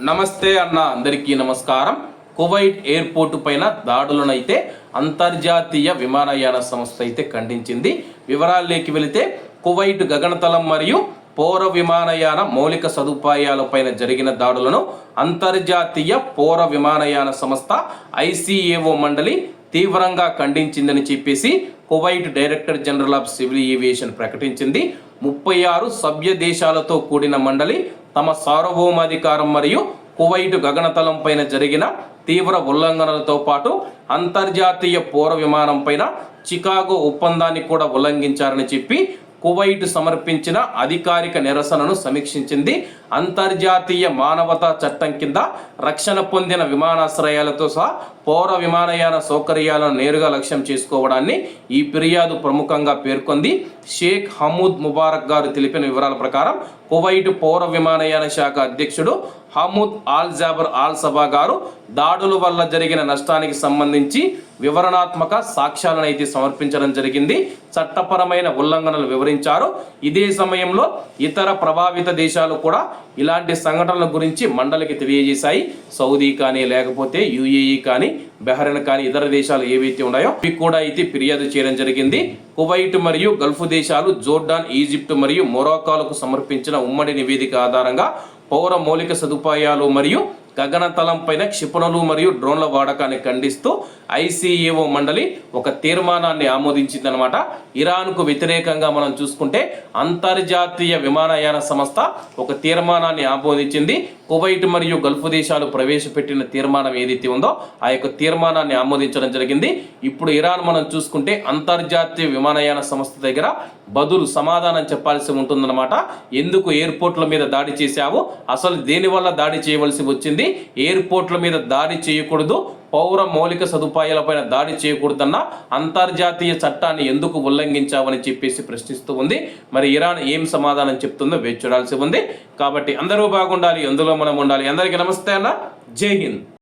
నమస్తే అన్న అందరికీ నమస్కారం. కువైట్ ఎయిర్పోర్టు పైన దాడులనైతే అంతర్జాతీయ విమానయాన సంస్థ అయితే ఖండించింది. వివరాల్లోకి వెళితే కువైట్ గగనతలం మరియు పౌర విమానయాన మౌలిక సదుపాయాలపైన జరిగిన దాడులను అంతర్జాతీయ పౌర విమానయాన సంస్థ ICAO మండలి తీవ్రంగా ఖండించిందని చెప్పేసి Kuwait director general of civil aviation ప్రకటించింది. 36 సభ్య దేశాలతో కూడిన మండలి తమ సార్వభౌమాధికారం మరియు కువైట్ గగనతలం పైన జరిగిన తీవ్ర ఉల్లంఘనలతో పాటు అంతర్జాతీయ పౌర విమానం పైన చికాగో ఒప్పందాన్ని కూడా ఉల్లంఘించారని చెప్పి కువైట్ సమర్పించిన అధికారిక నిరసనను సమీక్షించింది. అంతర్జాతీయ మానవతా చట్టం కింద రక్షణ పొందిన విమానాశ్రయాలతో సహా పౌర విమానయాన సౌకర్యాలను నేరుగా లక్ష్యం చేసుకోవడాన్ని ఈ ఫిర్యాదు ప్రముఖంగా పేర్కొంది. షేక్ హమూద్ ముబారక్ గారు తెలిపిన వివరాల ప్రకారం కువైట్ పౌర విమానయాన శాఖ అధ్యక్షుడు హమూద్ ఆల్ జాబర్ ఆల్ సబా గారు దాడుల వల్ల జరిగిన నష్టానికి సంబంధించి వివరణాత్మక సాక్ష్యాలను అయితే సమర్పించడం జరిగింది. చట్టపరమైన ఉల్లంఘనలు వివరించారు. ఇదే సమయంలో ఇతర ప్రభావిత దేశాలు కూడా ఇలాంటి సంఘటనల గురించి మండలికి తెలియజేశాయి. సౌదీ కానీ లేకపోతే UAE కానీ బహ్రెయిన్ కానీ ఇతర దేశాలు ఏవైతే ఉన్నాయో ఇవి కూడా అయితే ఫిర్యాదు చేయడం జరిగింది. కువైట్ మరియు గల్ఫ్ దేశాలు జోర్డాన్, ఈజిప్ట్ మరియు మొరాకోలకు సమర్పించిన ఉమ్మడి నివేదిక ఆధారంగా పౌర మౌలిక సదుపాయాలు మరియు గగనతలం పైన క్షిపణులు మరియు డ్రోన్ల వాడకాన్ని ఖండిస్తూ ICAO మండలి ఒక తీర్మానాన్ని ఆమోదించిందనమాట. ఇరాన్కు వ్యతిరేకంగా మనం చూసుకుంటే అంతర్జాతీయ విమానయాన సంస్థ ఒక తీర్మానాన్ని ఆమోదించింది. కువైట్ మరియు గల్ఫ్ దేశాలు ప్రవేశపెట్టిన తీర్మానం ఏదైతే ఉందో ఆ యొక్క తీర్మానాన్ని ఆమోదించడం జరిగింది. ఇప్పుడు ఇరాన్ మనం చూసుకుంటే అంతర్జాతీయ విమానయాన సంస్థ దగ్గర బదులు సమాధానం చెప్పాల్సి ఉంటుందన్నమాట. ఎందుకు ఎయిర్పోర్ట్ల మీద దాడి చేశావు, అసలు దేనివల్ల దాడి చేయవలసి వచ్చింది, ఎయిర్పోర్ట్ల మీద దాడి చేయకూడదు, పౌర మౌలిక సదుపాయాలపైన దాడి చేయకూడదన్న అంతర్జాతీయ చట్టాన్ని ఎందుకు ఉల్లంఘించావని చెప్పేసి ప్రశ్నిస్తూ ఉంది. మరి ఇరాన్ ఏం సమాధానం చెప్తుందో వేచి చూడాల్సి ఉంది. కాబట్టి అందరూ బాగుండాలి, అందులో మనం ఉండాలి. అందరికీ నమస్తే అన్న, జై హింద్.